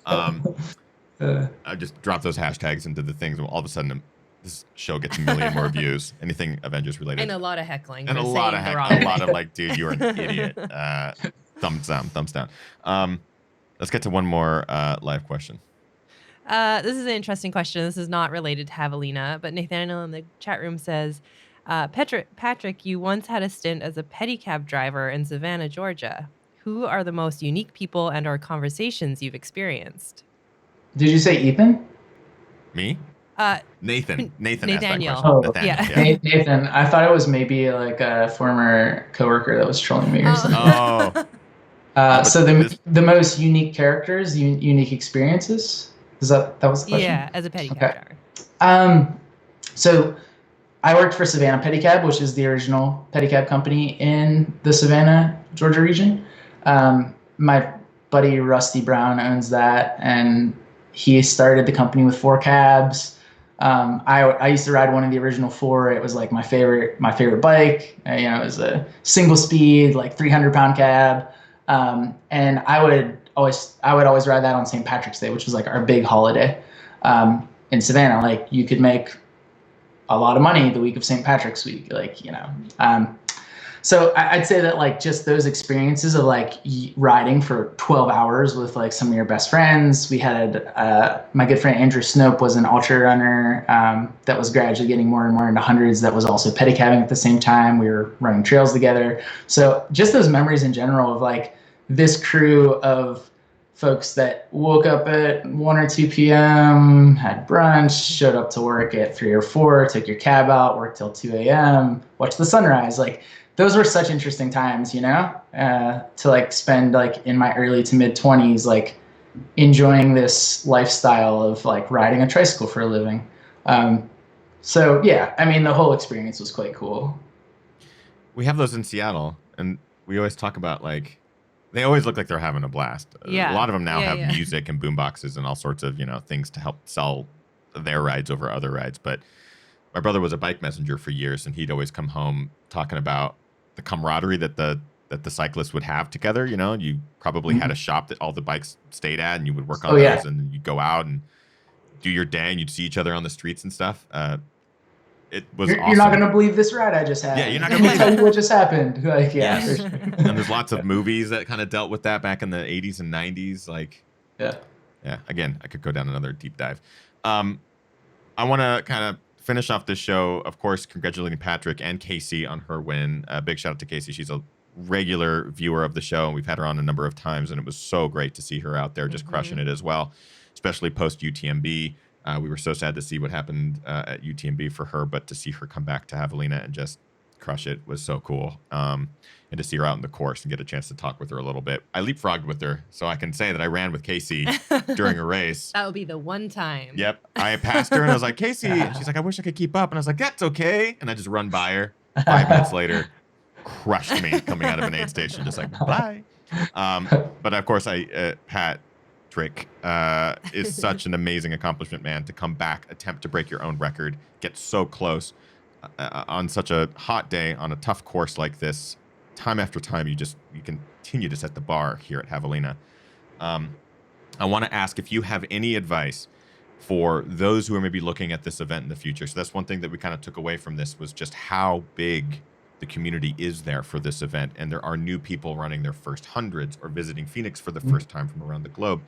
I just drop those hashtags into the things, and all of a sudden this show gets a million more views. Anything Avengers related, and a lot of heckling, and a lot of like, dude, you're an idiot. Thumbs down. Let's get to one more live question. This is an interesting question. This is not related to Javelina, but Nathaniel in the chat room says, Patrick, you once had a stint as a pedicab driver in Savannah, Georgia. Who are the most unique people and or conversations you've experienced? Did you say Ethan? Me? Nathan Nathaniel. Oh, yeah. Nathan. I thought it was maybe like a former coworker that was trolling me or something. Oh. So the most unique characters, unique experiences. That was the question? Yeah, as a pedicab driver. So I worked for Savannah Pedicab, which is the original pedicab company in the Savannah, Georgia region. My buddy Rusty Brown owns that, and he started the company with 4 cabs. I used to ride one of the original 4. It was like my favorite bike. It was a single speed, like 300-pound cab. And I would always ride that on St. Patrick's Day, which was like our big holiday in Savannah. Like you could make a lot of money the week of St. Patrick's week, so I'd say that like just those experiences of like riding for 12 hours with like some of your best friends. We had my good friend Andrew Snope was an ultra runner that was gradually getting more and more into hundreds. That was also pedicabbing at the same time. We were running trails together. So just those memories in general of like this crew of folks that woke up at 1 or 2 p.m., had brunch, showed up to work at 3 or 4, took your cab out, worked till 2 a.m., watched the sunrise. Like those were such interesting times, to like spend like in my early to mid 20s, like enjoying this lifestyle of like riding a tricycle for a living. So yeah, I mean, the whole experience was quite cool. We have those in Seattle, and we always talk about like, they always look like they're having a blast. Yeah. A lot of them now have Yeah. music and boomboxes and all sorts of, things to help sell their rides over other rides. But my brother was a bike messenger for years, and he'd always come home talking about the camaraderie that the cyclists would have together. You probably had a shop that all the bikes stayed at, and you would work on those, and you'd go out and do your day, and you'd see each other on the streets and stuff. It was awesome. You're not going to believe this ride I just had. Yeah, you're not going to believe tell you what just happened. Like, yeah. Yes. For sure. And there's lots of movies that kind of dealt with that back in the 80s and 90s. Like, yeah. Again, I could go down another deep dive. I want to kind of finish off this show, of course, congratulating Patrick and Casey on her win. Big shout out to Casey. She's a regular viewer of the show, and we've had her on a number of times, and it was so great to see her out there just crushing it as well, especially post UTMB. We were so sad to see what happened at UTMB for her, but to see her come back to Javelina and just crush it was so cool. And to see her out in the course and get a chance to talk with her a little bit. I leapfrogged with her, so I can say that I ran with Casey during a race. That would be the one time. Yep. I passed her and I was like, Casey. And she's like, I wish I could keep up. And I was like, that's okay. And I just run by her. 5 minutes later, crushed me coming out of an aid station, just like, bye. But of course, Patrick is such an amazing accomplishment, man, to come back, attempt to break your own record, get so close on such a hot day on a tough course like this. Time after time, you continue to set the bar here at Javelina. I want to ask if you have any advice for those who are maybe looking at this event in the future. So that's one thing that we kind of took away from this, was just how big the community is there for this event. And there are new people running their first hundreds or visiting Phoenix for the first time from around the globe.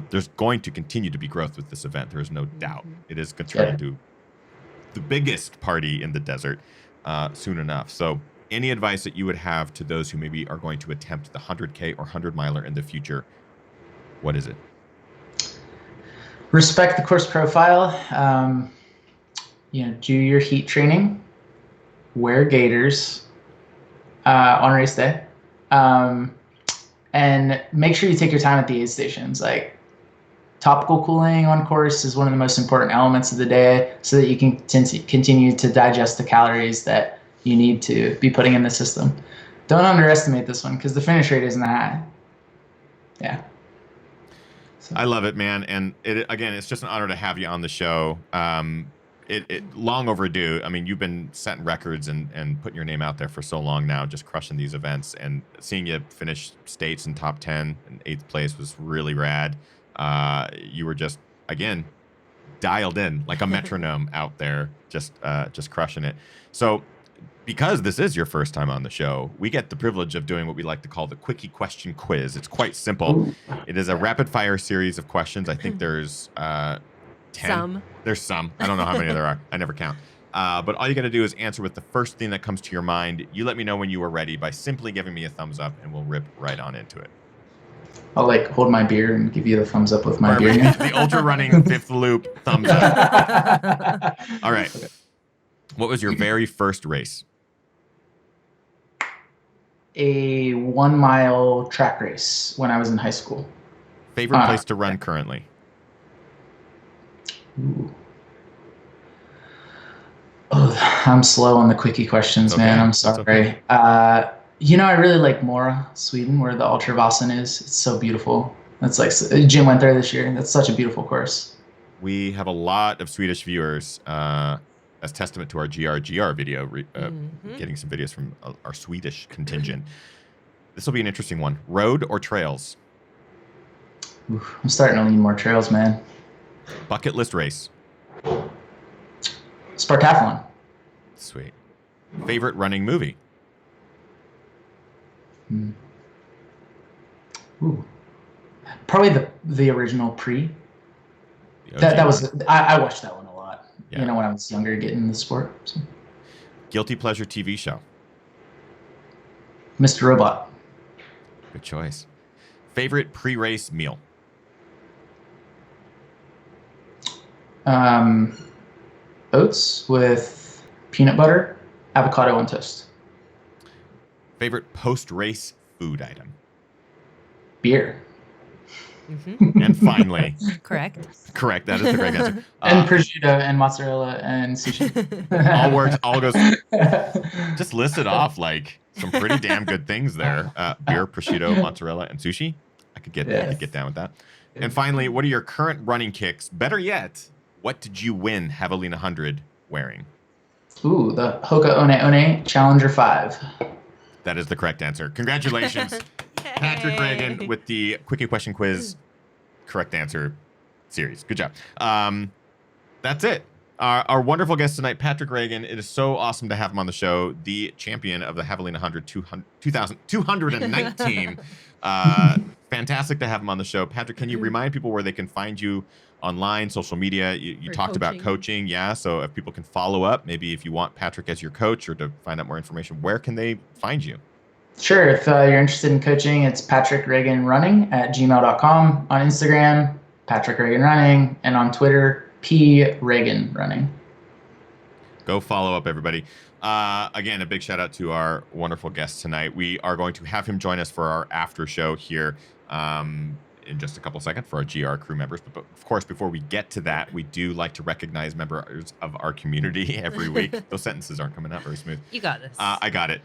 There's going to continue to be growth with this event. There is no doubt. It is going to turn into the biggest party in the desert soon enough. So any advice that you would have to those who maybe are going to attempt the 100K or 100-miler in the future, what is it? Respect the course profile. Do your heat training. Wear gaiters on race day. And make sure you take your time at the aid stations. Like, topical cooling on course is one of the most important elements of the day, so that you can continue to digest the calories that you need to be putting in the system. Don't underestimate this one, because the finish rate isn't that high. Yeah. So. I love it, man. And it's just an honor to have you on the show. It long overdue. I mean, you've been setting records and putting your name out there for so long now, just crushing these events, and seeing you finish states in top 10 and 8th place was really rad. You were just, again, dialed in like a metronome out there, just crushing it. So because this is your first time on the show, we get the privilege of doing what we like to call the Quickie question quiz. It's quite simple. It is a rapid fire series of questions. I think there's 10. Some. There's some. I don't know how many there are. I never count. But all you got to do is answer with the first thing that comes to your mind. You let me know when you are ready by simply giving me a thumbs up, and we'll rip right on into it. I'll hold my beer and give you the thumbs up with my beer. The ultra running fifth loop thumbs up. All right. Okay. What was your very first race? A 1 mile track race when I was in high school. Favorite place to run currently? Ooh. Oh, I'm slow on the quickie questions, man. I'm sorry. Okay. I really like Mora, Sweden, where the Ultravasan is. It's so beautiful. That's like Jim went there this year. That's such a beautiful course. we have a lot of Swedish viewers as testament to our GR video, getting some videos from our Swedish contingent. This will be an interesting one. Road or trails? Oof, I'm starting to lean more trails, man. Bucket list race? Spartathlon. Sweet. Favorite running movie? Ooh. Probably the original Pre. The OG That was one. I watched that one a lot. Yeah. You know, when I was younger, getting in the sport. So. Guilty pleasure TV show? Mr. Robot. Good choice. Favorite pre-race meal? Oats with peanut butter, avocado on toast. Favorite post-race food item? Beer. And finally, Correct. that is the correct answer. And prosciutto and mozzarella and sushi. All works, all goes. Just listed off like some pretty damn good things there. Beer, prosciutto, mozzarella, and sushi. I could get down with that. And finally, what are your current running kicks? Better yet, what did you win Javelina Jundred wearing? Ooh, the Hoka One One Challenger 5. That is the correct answer. Congratulations, Patrick Reagan, with the Quickie Question Quiz correct answer series. Good job. That's it. Our wonderful guest tonight, Patrick Reagan. It is so awesome to have him on the show, the champion of the Javelina 219. Fantastic to have him on the show. Patrick, can you remind people where they can find you online, social media? You talked about coaching. Yeah. So if people can follow up, maybe if you want Patrick as your coach or to find out more information, where can they find you? Sure. If you're interested in coaching, it's patrickreaganrunning@gmail.com. On Instagram, Patrick Reagan Running, and on Twitter, P Reagan Running. Go follow up, everybody. Again, a big shout out to our wonderful guest tonight. We are going to have him join us for our after show here in just a couple seconds for our GR crew members. But of course, before we get to that, we do like to recognize members of our community every week. Those sentences aren't coming out very smooth. You got this. I got it.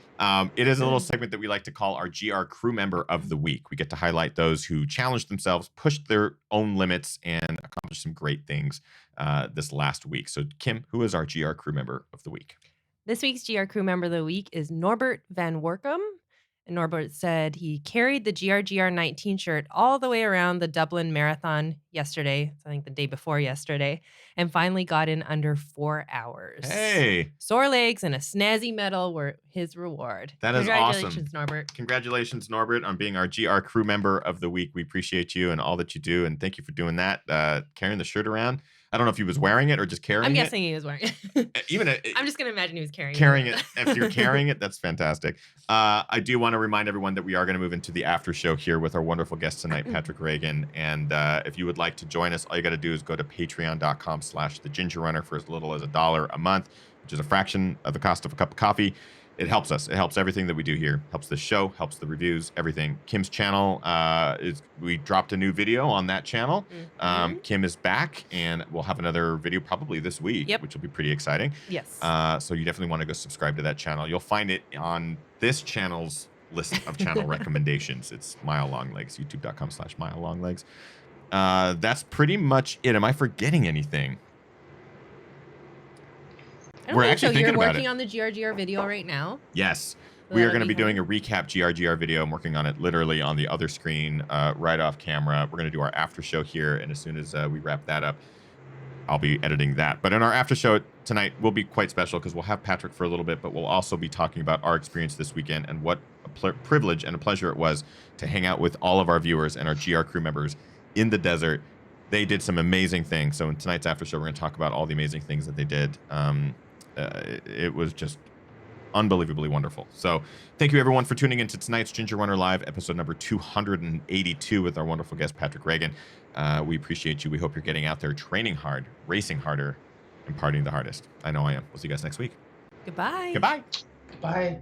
It is a little segment that we like to call our GR crew member of the week. We get to highlight those who challenged themselves, pushed their own limits, and accomplished some great things this last week. So, Kim, who is our GR crew member of the week? This week's GR crew member of the week is Norbert Van Workum. And Norbert said he carried the GR 19 shirt all the way around the Dublin Marathon yesterday, I think the day before yesterday, and finally got in under 4 hours. Hey! Sore legs and a snazzy medal were his reward. That is awesome. Congratulations, Norbert. Congratulations, Norbert, on being our GR crew member of the week. We appreciate you and all that you do, and thank you for doing that, carrying the shirt around. I don't know if he was wearing it or just carrying it. I'm guessing he was wearing it. I'm just going to imagine he was carrying it. If you're carrying it, that's fantastic. I do want to remind everyone that we are going to move into the after show here with our wonderful guest tonight, Patrick Reagan. And if you would like to join us, all you got to do is go to patreon.com/thegingerrunner for as little as $1 a month, which is a fraction of the cost of a cup of coffee. It helps us. It helps everything that we do here. Helps the show, helps the reviews, everything. Kim's channel we dropped a new video on that channel. Kim is back, and we'll have another video probably this week, which will be pretty exciting. Yes. So you definitely want to go subscribe to that channel. You'll find it on this channel's list of channel recommendations. It's Mile Long Legs, youtube.com/Mile Long Legs. That's pretty much it. Am I forgetting anything? We're actually thinking about it. You're working on the GR video right now? Yes. We are going to be doing a recap GR video. I'm working on it literally on the other screen, right off camera. We're going to do our after show here, and as soon as we wrap that up, I'll be editing that. But in our after show tonight, will be quite special because we'll have Patrick for a little bit, but we'll also be talking about our experience this weekend and what a privilege and a pleasure it was to hang out with all of our viewers and our GR crew members in the desert. They did some amazing things. So in tonight's after show, we're going to talk about all the amazing things that they did. It was just unbelievably wonderful. So thank you everyone for tuning into tonight's Ginger Runner Live, episode number 282 with our wonderful guest, Patrick Reagan. We appreciate you. We hope you're getting out there, training hard, racing harder, and partying the hardest. I know I am. We'll see you guys next week. Goodbye. Goodbye. Bye.